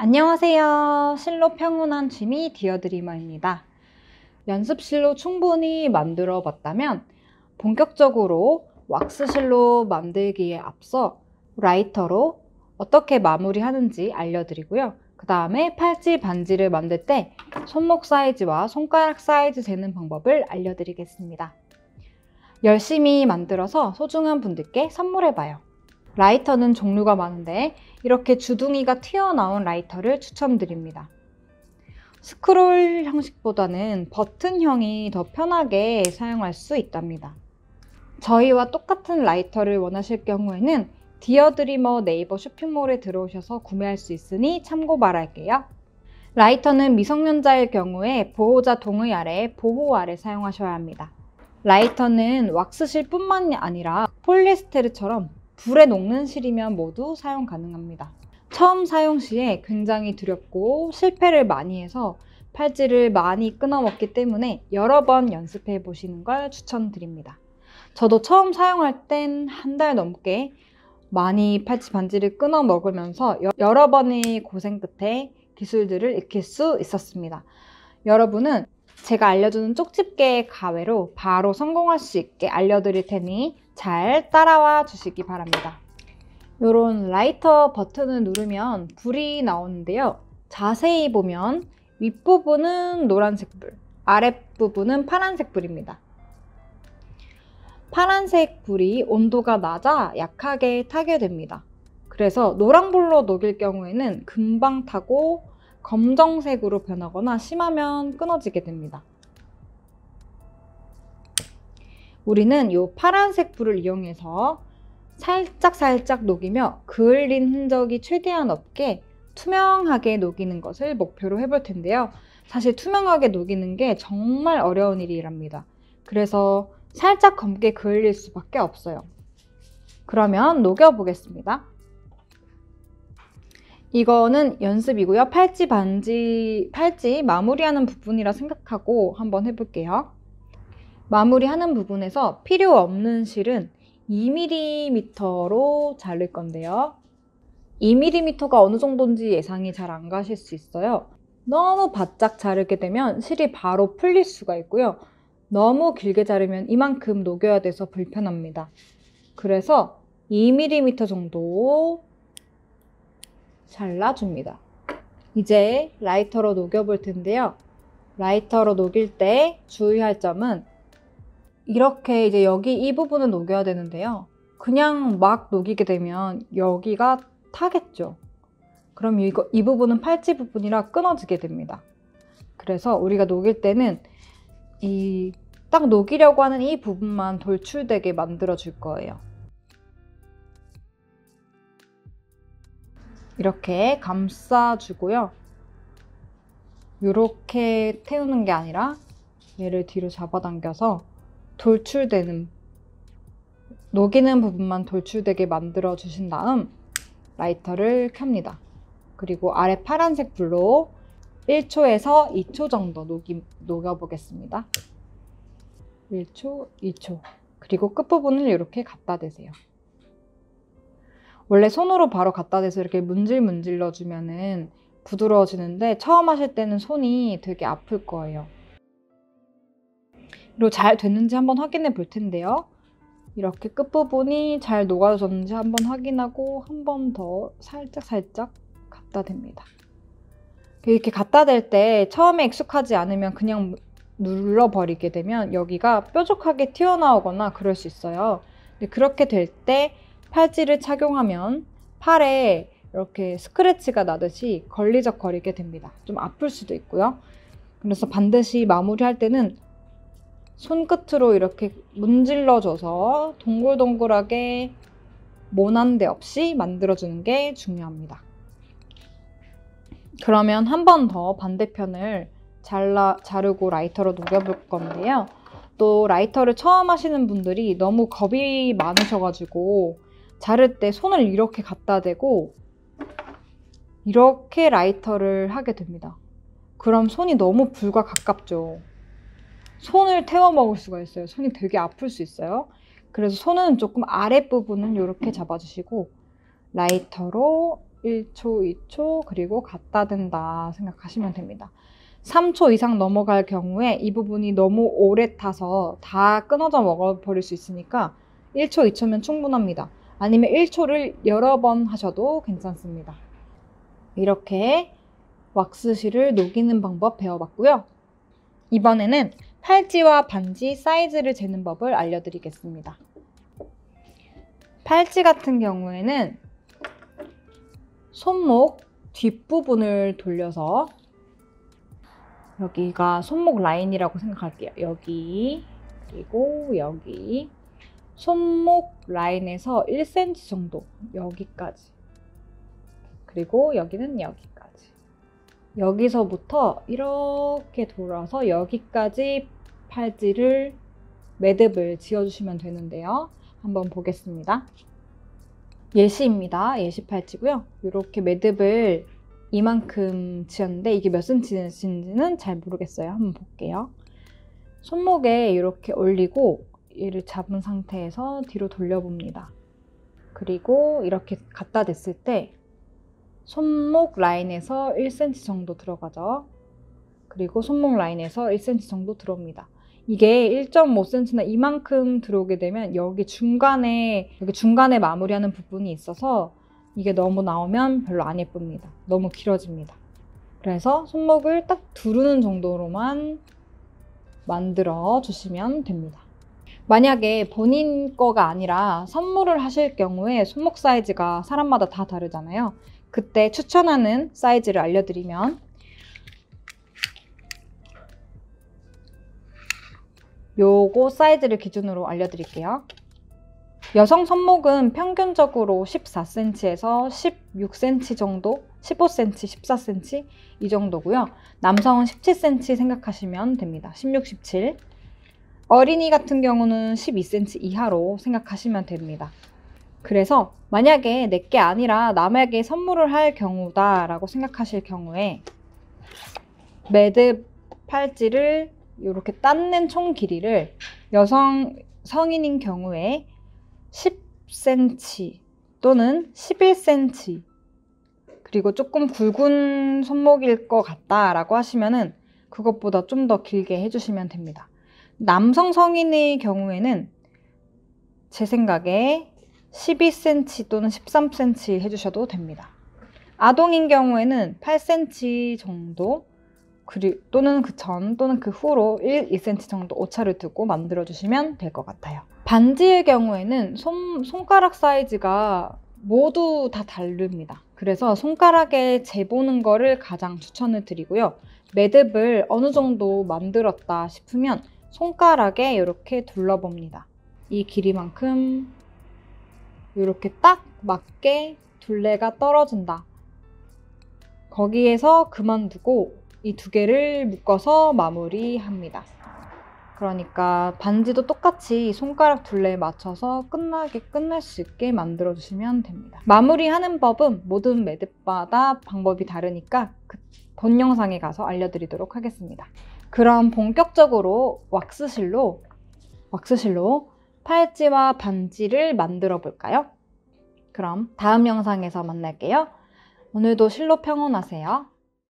안녕하세요. 실로 평온한 취미 디어드리머입니다. 연습실로 충분히 만들어 봤다면 본격적으로 왁스실로 만들기에 앞서 라이터로 어떻게 마무리하는지 알려드리고요. 그 다음에 팔찌 반지를 만들 때 손목 사이즈와 손가락 사이즈 재는 방법을 알려드리겠습니다. 열심히 만들어서 소중한 분들께 선물해봐요. 라이터는 종류가 많은데 이렇게 주둥이가 튀어나온 라이터를 추천드립니다. 스크롤 형식보다는 버튼형이 더 편하게 사용할 수 있답니다. 저희와 똑같은 라이터를 원하실 경우에는 디어드리머 네이버 쇼핑몰에 들어오셔서 구매할 수 있으니 참고 바랄게요. 라이터는 미성년자일 경우에 보호자 동의 아래 보호 아래 사용하셔야 합니다. 라이터는 왁스실 뿐만이 아니라 폴리에스테르처럼 불에 녹는 실이면 모두 사용 가능합니다. 처음 사용 시에 굉장히 두렵고 실패를 많이 해서 팔찌를 많이 끊어먹기 때문에 여러 번 연습해 보시는 걸 추천드립니다. 저도 처음 사용할 땐 한 달 넘게 많이 팔찌 반지를 끊어 먹으면서 여러 번의 고생 끝에 기술들을 익힐 수 있었습니다. 여러분은 제가 알려주는 쪽집게 가외로 바로 성공할 수 있게 알려드릴 테니 잘 따라와 주시기 바랍니다. 이런 라이터 버튼을 누르면 불이 나오는데요. 자세히 보면 윗부분은 노란색 불, 아랫부분은 파란색 불입니다. 파란색 불이 온도가 낮아 약하게 타게 됩니다. 그래서 노란불로 녹일 경우에는 금방 타고 검정색으로 변하거나 심하면 끊어지게 됩니다. 우리는 이 파란색 불을 이용해서 살짝 녹이며 그을린 흔적이 최대한 없게 투명하게 녹이는 것을 목표로 해볼 텐데요. 사실 투명하게 녹이는 게 정말 어려운 일이랍니다. 그래서 살짝 검게 그을릴 수밖에 없어요. 그러면 녹여보겠습니다. 이거는 연습이고요. 팔찌 마무리하는 부분이라 생각하고 한번 해볼게요. 마무리하는 부분에서 필요 없는 실은 2mm로 자를 건데요. 2mm가 어느 정도인지 예상이 잘 안 가실 수 있어요. 너무 바짝 자르게 되면 실이 바로 풀릴 수가 있고요. 너무 길게 자르면 이만큼 녹여야 돼서 불편합니다. 그래서 2mm 정도 잘라줍니다. 이제 라이터로 녹여볼 텐데요. 라이터로 녹일 때 주의할 점은 이렇게 이제 여기 이 부분은 녹여야 되는데요. 그냥 막 녹이게 되면 여기가 타겠죠. 그럼 이 부분은 팔찌 부분이라 끊어지게 됩니다. 그래서 우리가 녹일 때는 딱 녹이려고 하는 이 부분만 돌출되게 만들어 줄 거예요. 이렇게 감싸주고요. 이렇게 태우는 게 아니라 얘를 뒤로 잡아당겨서 녹이는 부분만 돌출되게 만들어 주신 다음 라이터를 켭니다. 그리고 아래 파란색 불로 1초에서 2초 정도 녹여보겠습니다. 1초, 2초. 그리고 끝부분을 이렇게 갖다 대세요. 원래 손으로 바로 갖다 대서 이렇게 문질 넣어주면은 부드러워지는데 처음 하실 때는 손이 되게 아플 거예요. 그리고 잘 됐는지 한번 확인해 볼 텐데요. 이렇게 끝부분이 잘 녹아졌는지 한번 확인하고 한 번 더 살짝 갖다 댑니다. 이렇게 갖다 댈 때 처음에 익숙하지 않으면 그냥 눌러버리게 되면 여기가 뾰족하게 튀어나오거나 그럴 수 있어요. 근데 그렇게 될 때 팔찌를 착용하면 팔에 이렇게 스크래치가 나듯이 걸리적거리게 됩니다. 좀 아플 수도 있고요. 그래서 반드시 마무리할 때는 손끝으로 이렇게 문질러줘서 동글동글하게 모난 데 없이 만들어주는 게 중요합니다. 그러면 한 번 더 반대편을 자르고 라이터로 녹여볼 건데요. 또 라이터를 처음 하시는 분들이 너무 겁이 많으셔가지고 자를 때 손을 이렇게 갖다 대고 이렇게 라이터를 하게 됩니다. 그럼 손이 너무 불과 가깝죠. 손을 태워 먹을 수가 있어요. 손이 되게 아플 수 있어요. 그래서 손은 조금 아랫부분은 이렇게 잡아주시고 라이터로 1초, 2초, 그리고 갖다 댄다 생각하시면 됩니다. 3초 이상 넘어갈 경우에 이 부분이 너무 오래 타서 다 끊어져 먹어버릴 수 있으니까 1초, 2초면 충분합니다. 아니면 1초를 여러 번 하셔도 괜찮습니다. 이렇게 왁스실을 녹이는 방법 배워봤고요. 이번에는 팔찌와 반지 사이즈를 재는 법을 알려드리겠습니다. 팔찌 같은 경우에는 손목 뒷부분을 돌려서 여기가 손목 라인이라고 생각할게요. 여기, 그리고 여기. 손목 라인에서 1cm 정도, 여기까지. 그리고 여기는 여기까지. 여기서부터 이렇게 돌아서 여기까지 팔찌를, 매듭을 지어주시면 되는데요. 한번 보겠습니다. 예시입니다. 예시 팔찌고요. 이렇게 매듭을 이만큼 지었는데 이게 몇 cm인지는 잘 모르겠어요. 한번 볼게요. 손목에 이렇게 올리고 얘를 잡은 상태에서 뒤로 돌려봅니다. 그리고 이렇게 갖다 댔을 때 손목 라인에서 1cm 정도 들어가죠. 그리고 손목 라인에서 1cm 정도 들어옵니다. 이게 1.5cm나 이만큼 들어오게 되면 여기 중간에 마무리하는 부분이 있어서 이게 너무 나오면 별로 안 예쁩니다. 너무 길어집니다. 그래서 손목을 딱 두르는 정도로만 만들어 주시면 됩니다. 만약에 본인 거가 아니라 선물을 하실 경우에 손목 사이즈가 사람마다 다 다르잖아요. 그때 추천하는 사이즈를 알려드리면 요거 사이즈를 기준으로 알려드릴게요. 여성 손목은 평균적으로 14cm에서 16cm 정도, 15cm, 14cm 이 정도고요. 남성은 17cm 생각하시면 됩니다. 16, 17. 어린이 같은 경우는 12cm 이하로 생각하시면 됩니다. 그래서 만약에 내게 아니라 남에게 선물을 할 경우다 라고 생각하실 경우에 매듭 팔찌를 이렇게 닦는 총 길이를 성인인 경우에 10cm 또는 11cm, 그리고 조금 굵은 손목일 것 같다 라고 하시면은 그것보다 좀 더 길게 해주시면 됩니다. 남성 성인의 경우에는 제 생각에 12cm 또는 13cm 해주셔도 됩니다. 아동인 경우에는 8cm 정도 또는 그 전 또는 그 후로 2cm 정도 오차를 두고 만들어주시면 될 것 같아요. 반지의 경우에는 손가락 사이즈가 모두 다 다릅니다. 그래서 손가락에 재보는 거를 가장 추천을 드리고요. 매듭을 어느 정도 만들었다 싶으면 손가락에 이렇게 둘러봅니다. 이 길이만큼 이렇게 딱 맞게 둘레가 떨어진다. 거기에서 그만두고 이 두 개를 묶어서 마무리합니다. 그러니까 반지도 똑같이 손가락 둘레에 맞춰서 끝날 수 있게 만들어주시면 됩니다. 마무리하는 법은 모든 매듭마다 방법이 다르니까 본 영상에 가서 알려드리도록 하겠습니다. 그럼 본격적으로 왁스실로 팔찌와 반지를 만들어 볼까요? 그럼 다음 영상에서 만날게요. 오늘도 실로 평온하세요.